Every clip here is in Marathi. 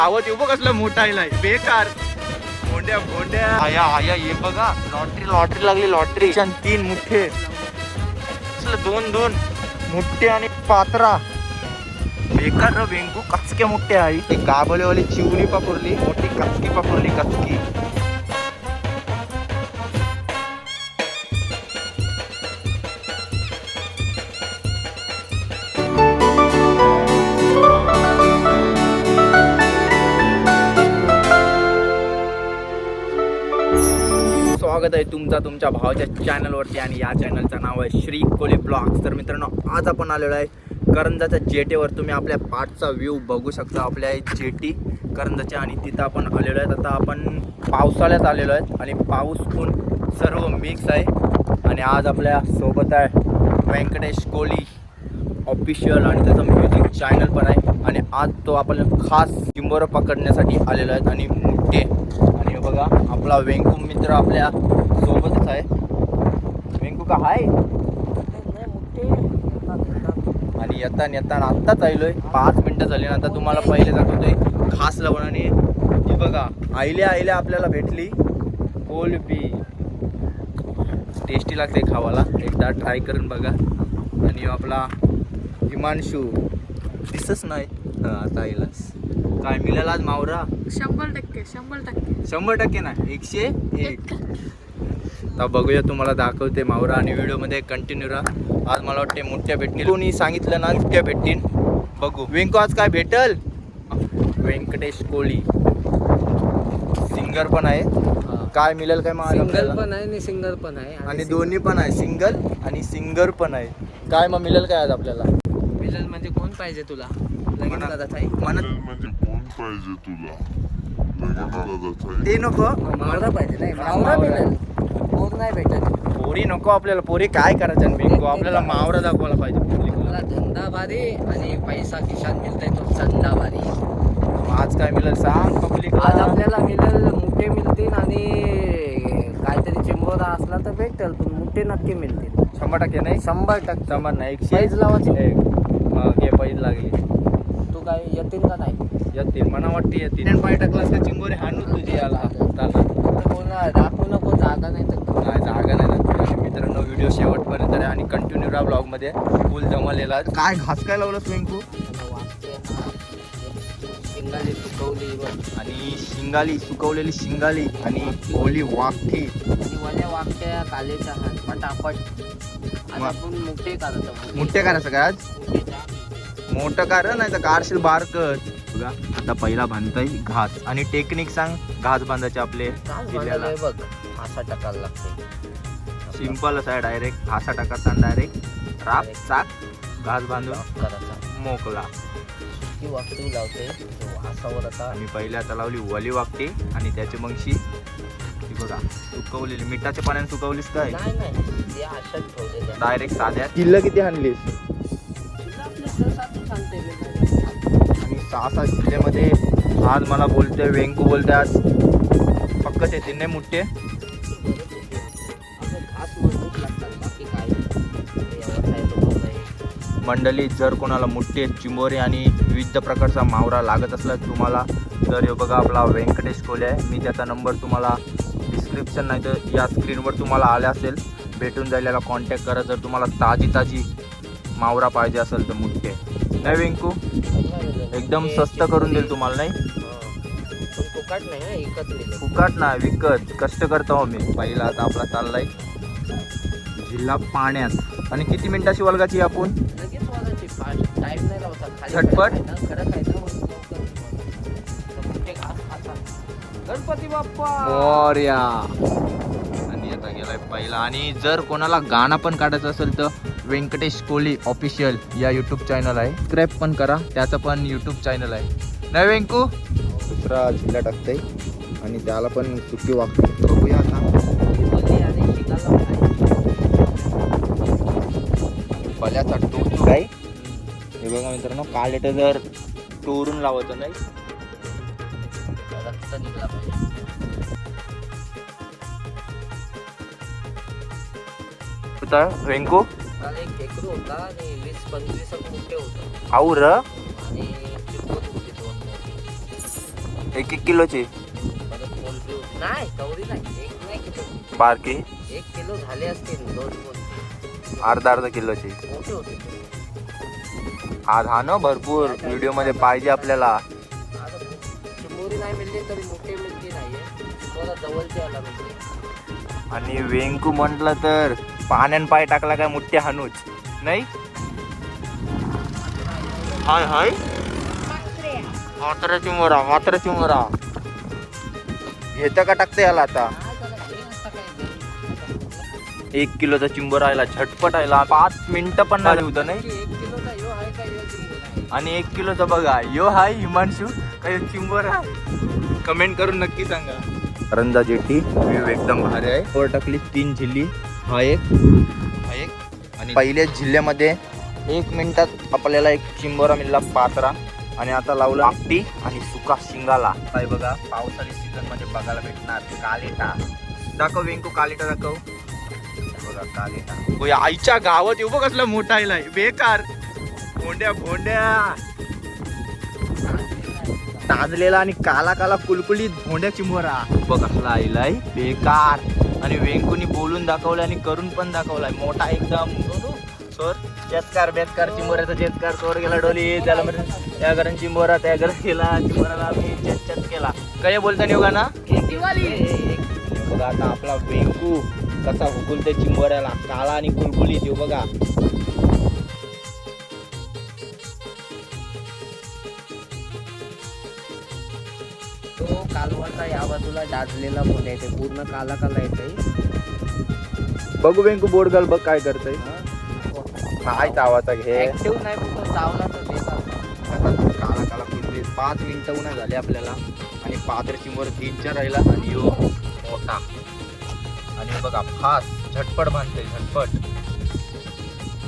आवाज येऊ बघ कसला मोठा आहे बेकार भोंड्या भोंड्या आया आया ये बघा लॉटरी लॉटरी लागली लॉटरी 3 मुठ्ठे दोन मुठ्ठे आणि पात्रा बेकार र वेंकू कचक्या मोठ्या आहे ते गाबलेवाली चिवणी पापुरली मोठी कचकी पापुरली कचकी स्वागत आहे तुमच्या भावाच्या चॅनलवरती आणि या चॅनलचं नाव आहे श्री कोली ब्लॉग्स. तर मित्रांनो आज आपण आलेलो आहे करंजाच्या जेटीवर. तुम्ही आपल्या पाठचा व्ह्यू बघू शकता आपल्या जेटी करंजाच्या आणि तिथं आपण आलेलो आहेत. आता आपण पावसाळ्यात आलेलो आहेत आणि पाऊस ऊन सर्व मिक्स आहे आणि आज आपल्या सोबत आहे व्यंकटेश कोली ऑफिशियल आणि त्याचं म्युझिक चॅनल पण आहे आणि आज तो आपण खास चिंबोरं पकडण्यासाठी आलेलो आहेत आणि मोठे आणि बघा आपला वेंकू मित्र आपल्या सोबतच आहे. वेंकू का हाय आणि येताना आत्ताच आलोय 5 मिनिटं झाली ना. आता तुम्हाला पहिले दाखवतोय खास लवणाने हे बघा आईल्या आपल्याला भेटली कोलबी. टेस्टी लागते खावाला एकदा ट्राय करून बघा. आणि आपला हिमांशू दिसच नाही आता आईलाच काय मिळाल आज मावरा 100% ना 101. तर बघूया तुम्हाला दाखवते मावरा आणि व्हिडिओमध्ये कंटिन्यू राहा. आज मला वाटते मोठ्या भेटतील कोणी सांगितलं ना मोठ्या भेटतील बघू. वेंकू आज काय भेटल व्यंकटेश कोली सिंगर पण आहे काय मिळेल काय सिंगल पण आहे आणि सिंगर पण आहे आणि दोन्ही पण आहे सिंगल आणि सिंगर पण आहे. काय मग मिळेल काय आज आपल्याला मिळेल म्हणजे कोण पाहिजे तुला लग्नाला जाताय म्हणत म्हणजे कोण पाहिजे तुला लग्नाला जाताय ते नको मावरा पाहिजे नाही मावरा मिळेल पोर नाही भेटत. पोरी नको आपल्याला पोरी काय करायचं बिंगो आपल्याला मावरा दाखवायला पाहिजे. मला धंदा भारी आणि पैसा खिशात मिळतोय तो चंदा भारी. आज काय मिळेल सांग पब्लिक. आज आपल्याला मिळेल मुठे मिळतील आणि काहीतरी चिंबोरा असला तर भेटेल पण मुठे नक्की मिळतील 100% नाही 100% 100 नाही 100 पैज लावायची घे पैज लागली तू काय येतील का नाही येतील मला वाटते येतील. पाय टाकलास का चिंबोरे हाणू तुझी याला चालणार कोणा दाखवू नको जागा नाही तर नाही जागा नाही ना. मित्रांनो व्हिडिओ शेवटपर्यंत आहे आणि कंटिन्यू राहा ब्लॉगमध्ये फुल जमलेला. काय घास काय लावलं स्विंकू शिंगाली सुकवली आणि शिंगाली सुकवलेली शिंगाली आणि ओली वाकठी आणि वल्या वाकट्या कालेच्या हात पटापट. आज आपण मुठे काढतो मोठे करायचं काय आज मोठं कारण नाही तर कारशील बारकत बघा. आता पहिला बांधताय घास आणि टेक्निक सांग घास बांधायचे आपले जिल्ह्याला बघ असा टाकायला लागते सिंपलच आहे डायरेक्ट घासा टाकायचा डायरेक्ट राप चाक घास बांधून करायचा मोकला. ती वाकटी लावते वासावर आता आणि पहिले आता लावली वली वाकटी आणि त्याची मगशी ती बघा सुकवलेली मिठाच्या पाण्याने सुकवलीस काय नाही नाही ते अशाच ठेवलेल्या डायरेक्ट साध्या किल्ल किती आणलीस आणि 6-7 जिल्ह्यामध्ये आज मला बोलते वेंकू बोलते आज पक्कच येते नाही मोठे घास मजबूत लागतात बाकी काय मंडळी. जर कोणाला मुठ्ठे चिंबोरे आणि विविध प्रकारचा मावरा लागत असला तुम्हाला तर हे बघा आपला व्यंकटेश कोले आहे. मी त्याचा नंबर तुम्हाला डिस्क्रिप्शन नाही तर या स्क्रीनवर तुम्हाला आले असेल भेटून जाईल. याला कॉन्टॅक्ट करा जर तुम्हाला ताजी मावरा पाहिजे असेल तर मुठ्ठे नाही वेंकू एकदम स्वस्त करून देईल तुम्हाला नाही फुकाट नाही फुकाट ना विकत कष्ट करतो मी. पहिला आता आपला चाललाय जिल्हा पाण्यात आणि किती मिनिटाची वल्गाची आपण टाइम नाही लावतात झटपट गणपती बाप्पा मोरया. आणि आता गेलाय पहिला. आणि जर कोणाला गाणं पण काढायचं असेल तर व्यंकटेश कोली ऑफिशियल या यूट्यूब चॅनल आहे. सबस्क्राईब पण करा त्याचं पण यूट्यूब चॅनल आहे नाही वेंकू. दुसरा जिल्हा टाकते आणि त्याला पण सुट्टी वागते बघूया आता भल्याचा टोचू काय हे बघा मित्रांनो. काल येतं जर टोरून लावायचं नाही रक्त निघला पाहिजे. वेंकू काल एक खेकडू होता आणि 20-25 मोठे होतं आऊ र आणि चिपवत होती 2 मोठी. 1 किलोची परत मोलबी होती. नाही तेवढी नाही, एक नाही किलो, बारकी 1 किलो झाले असतील 2 मोलबी. अर्धा किलोची. मोठे होते. आज हा ना भरपूर व्हिडिओ मध्ये पाहिजे आपल्याला. आता चिंबोरी नाही मिळली तरी मोठे मिळते नाहीये, थोडा जवळचे आला मिळते. आणि वेंकू म्हटलं तर पाण्यान पाय टाकला काय मुठ्ठे हानूच नाही. हाय हाय मात्र चिमोरा घेतं का टाकते याला आता. 1 किलोचा चिंबोरा आला झटपट आला, 5 मिनिटं पण नाही होतं नाही. 1 किलोचा यो आहे का यो चिंबोरा? आणि 1 किलोचा बघा यो हाय हिमांशू काय चिंबोरा. कमेंट करून नक्की सांगा. करंजा जेटी व्ह्यू एकदम भारी आहे. वर टाकली 3 झिल्ली, हा एक आणि पहिल्याच जिल्ह्यामध्ये 1 मिनिटात आपल्याला एक चिंबोरा मिळाला पात्रा. आणि आता लावला आपटी आणि सुका शिंगाला. काय बघा पावसाळी सीझन मध्ये बघायला भेटणार कालेटा. दाखव वेंकू कालेटा दाखव. बघा कालेटा होय आईच्या गावात येऊ बघ कसला मोठा आहे बेकार. भोंड्या ताजलेला आणि काला काला कुलकुलीत भोंड्या चिंबोरा बघ असला आईलाय बेकार. आणि वेंकूनी बोलून दाखवलं आणि करून पण दाखवलाय मोठा एकदम. सोर चेतकार बेतकार चिंबोऱ्याचा चेतकार चोर गेला डोली त्याला म्हणजे त्या घरात चिंबोरा त्या घरात गेला चिंबोराला मी चेत केला. काय बोलता नाही ना बघा. आता आपला वेंकू कसा हुकुलते चिंबोऱ्याला काळा आणि कुलकुलीत येऊ बघा. तो कालवाचा या बाजूला डाजलेला पण आहे, ते पूर्ण काला काला येते. बघू वेंकू बोर्ड घाल बघ काय करतय. नाही चावाचा घे. ऍक्टिव्ह नाही पण तो चावला तर देतात. काला काला कुलकुलीत 5 मिनिटं उन्हा झाले आपल्याला. आणि पात्र चिंबोर 3-4 राहिला आणि यो मोठा. आणि बघा फास्ट झटपट बांधते झटपट.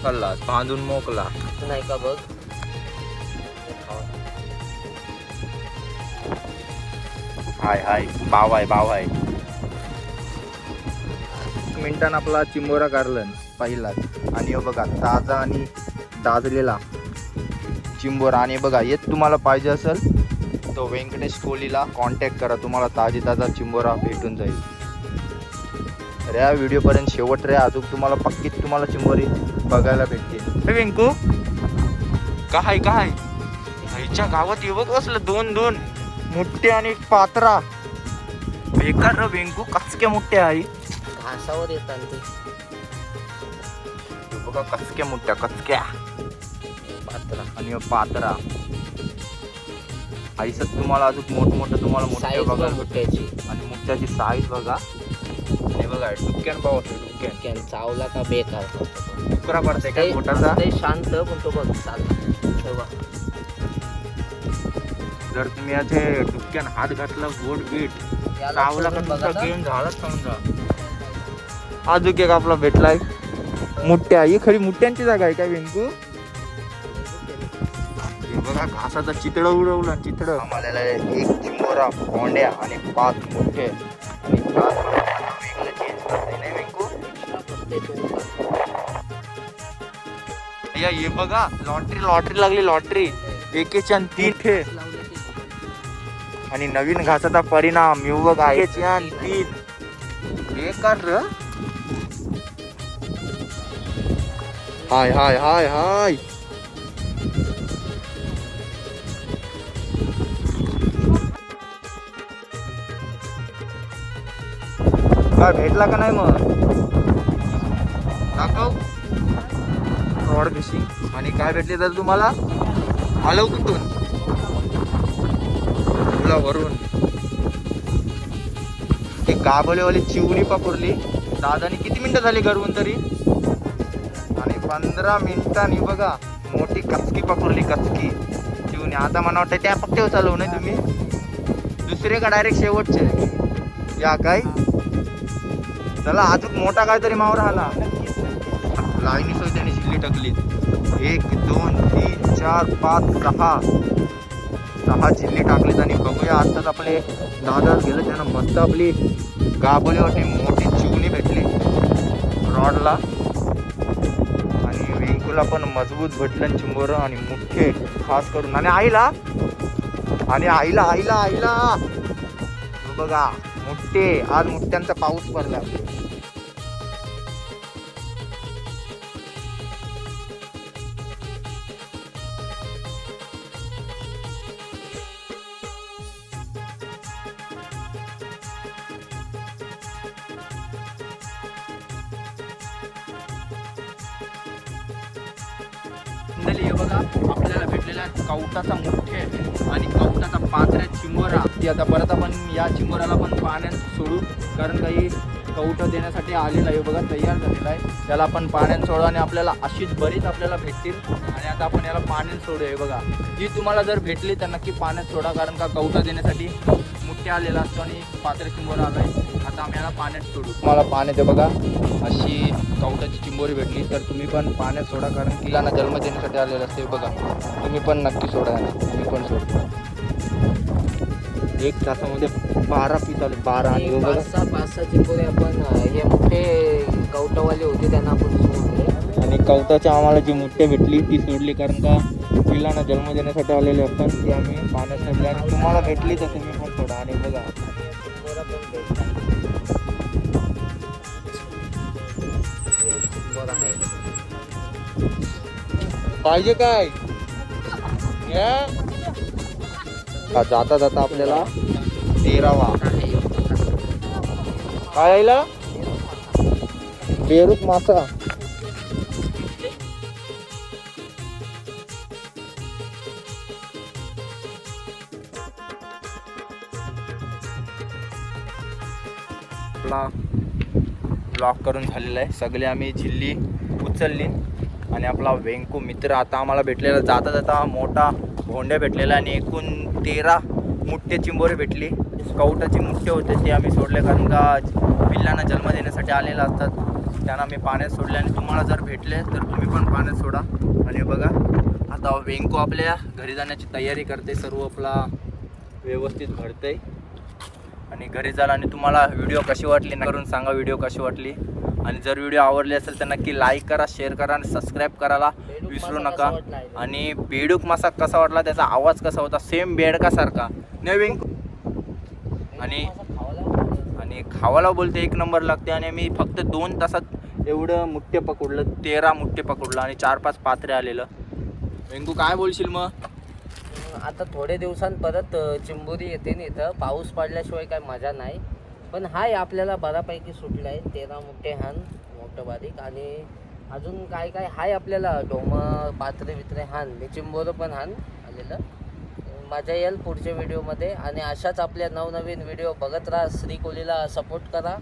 चालला बांधून मोकला नाही का बघ. हाय बाव आहे. 1 मिनिटानं आपला चिंबोरा काढलं पहिलाच. आणि हे बघा ताजा आणि दाजलेला चिंबोरा. आणि बघा येत तुम्हाला पाहिजे असेल तो व्यंकटेश कोहलीला कॉन्टॅक्ट करा, तुम्हाला ताजा चिंबोरा भेटून जाईल. तर या व्हिडिओपर्यंत शेवट रे, अजून तुम्हाला पक्कीच तुम्हाला चिंबोरी बघायला भेटते. हे वेंकू काय आईच्या गावात येऊ बघ असलं 2 मुठ्ठे आणि एक पात्रा. बेकार र वेंकू कचक्या मुठ्ठ्या आहे. घासावर येतात ते बघा कचक्या मुठ्ठ्या पात्रा. आणि पात्रा आईसच तुम्हाला अजून मोठमोठं तुम्हाला मोठ्या साईज बघा. मुठ्याची आणि मुठ्ठ्याची साईज बघा. आणि बघा डुक्क्यान पाव डुक्क्यान चावला का बेकार डुकरा पडते का मोठाचा. ते शांत पण तो बघ चालला. जर तुम्ही याचे डुक्क्यान हात घातला गोड बीट चावला का तुमचा गेम झालाच समजा. अजून एक आपला भेटलाय मुठ्ठ्या. ही खरी मुठ्यांची जागा आहे का वेंकू. बघा घासाचा चितळ उडवला चितळ. आम्हाला 1 चिंबोरा भोंड्या आणि 5 मुठ्ठे आणि 4 वेगळं चेंज करते नाही वेंकू. ये बघा लॉटरी लागली लॉटरी. 1च्या 3 आणि नवीन घासाचा परिणाम येऊ बघा 1च्या 3 बेकार र. हाय काय भेटला का नाही मग दाखव. रॉड फिशिंग आणि काय भेटले तर तुम्हाला आलो कुठून तुला वरून. ती गाभलेवाली चिवणी पकडली दादानी. किती मिनिटं झाली घरून तरी. आणि 15 मिनिटांनी बघा मोठी कचकी पकडली कचकी चिवणी. आता मला वाटतं त्या पट्ट्यावर चालवू नाही तुम्ही दुसरे का डायरेक्ट शेवटचे या काय. चला अजून मोठा काहीतरी मावर आला. लाईनी सोय त्याने शिल्ली टाकली. 1 2 3 4 5 6 जिल्हे टाकलेत. आणि बघूया आत्ताच आपले दादा गेले त्यांना मस्त आपली गाभोलीवरती मोठी चिवणी भेटली रॉडला. आणि वेंकूला पण मजबूत भेटलं चिंबोरं आणि मुठ्ठे खास करून. आणि आणि आईला आईला आईला हे बघा मुठ्ठे, आज मुठ्ठ्यांचा पाऊस पडला. हे बघा आपल्याला भेटलेला कवटाचा मुठ्ठे आणि कवटाचा पात्र्या चिंबोरा. ती आता परत आपण या चिंबोऱ्याला पण पाण्यात सोडू, कारण काही कवटं देण्यासाठी आलेला आहे बघा, तयार झालेला आहे. त्याला आपण पाण्यात सोडू आणि आपल्याला अशीच बरीच आपल्याला भेटतील. आणि आता आपण याला पाण्यात सोडू. हे बघा जी तुम्हाला जर भेटली तर नक्की पाण्यात सोडा, कारण का कवटा देण्यासाठी मुठ्ठे आलेला असतो आणि पात्र्या चिंबोरा आला आहे. आता आम्ही याला पाण्यात सोडू. तुम्हाला पाण्यात आहे बघा अशी कवटाची चिंबोरी भेटली तर तुम्ही पण पाण्यात सोडा, कारण तिला जन्म देण्यासाठी आलेलं असते. बघा तुम्ही पण नक्की सोडा, तुम्ही पण सोडतो. 1 तासामध्ये 12 पीस आले, 12. आणि बघा 5-6 चिंबोरे आपण हे मोठे कवटावाले होते त्यांना आपण सोडले. आणि कवटाच्या आम्हाला जी मुठ्ठे भेटली ती सोडली, कारण का पिल्लांना जन्म देण्यासाठी आलेले असतात. ती आम्ही पाण्यात सोडली आणि तुम्हाला भेटली तर तुम्ही पण सोडा. आणि बघा चिंबोरा पण भेटला. चिंबोरा आहे. पाहिजे काय जाता जाता आपल्याला 13वा काय यायला बेरूत मासा. आपला ब्लॉक करून झालेला आहे. सगळे आम्ही झिल्ली उचलली आणि आपला वेंकू मित्र आता आम्हाला भेटलेला जाता जाता मोठा भोंड्या भेटलेला आणि एकूण 13 मुठ्ठे चिंबोरे भेटली. कवटाचे मुठ्ठे होते ते आम्ही सोडले, कारण का पिल्लांना जन्म देण्यासाठी आलेले असतात. त्यांना आम्ही पाण्यात सोडले आणि तुम्हाला जर भेटले तर तुम्ही पण पाण्यात सोडा. आणि बघा आता वेंकू आपल्या घरी जाण्याची तयारी करते, सर्व आपला व्यवस्थित भरते आणि घरी जायला. आणि तुम्हाला व्हिडिओ कशी वाटली ना करून सांगा, व्हिडिओ कशी वाटली. आणि जर व्हिडिओ आवडली असेल तर नक्की लाईक करा, शेअर करा आणि सबस्क्राईब करायला विसरू नका. आणि बेडूक मासा कसा वाटला, त्याचा आवाज कसा होता, सेम बेडकासारखा नाही वेंकू. आणि खावाला बोलते 1 नंबर लागते. आणि मी फक्त 2 तासात एवढं मुठ्ठे पकडलं, 13 मुठ्ठे पकडलं आणि 4-5 पात्रे आलेलं. वेंकू काय बोलशील मग? आता थोडे दिवसांत परत चिंबोरी येते ना इथं. पाऊस पडल्याशिवाय काय मजा नाही. पण हाय आपल्याला बऱ्यापैकी सुटलं आहे. 13 मुठ्ठे हान मोठं बारीक. आणि अजून काय काय हाय आपल्याला डोमं पात्रे बित्रे हान मी चिंबोरं पण हान आलेलं. मजा येईल पुढच्या व्हिडिओमध्ये. आणि अशाच आपल्या नवनवीन व्हिडिओ बघत राहा. श्री कोहलीला सपोर्ट करा.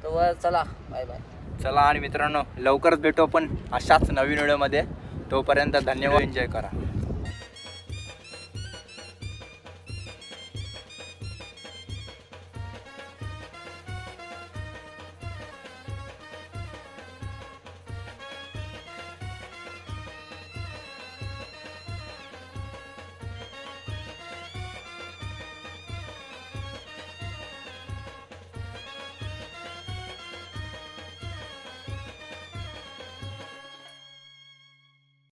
तर चला बाय बाय. चला आणि मित्रांनो लवकरच भेटू आपण अशाच नवीन व्हिडिओमध्ये. तोपर्यंत धन्यवाद. एन्जॉय करा.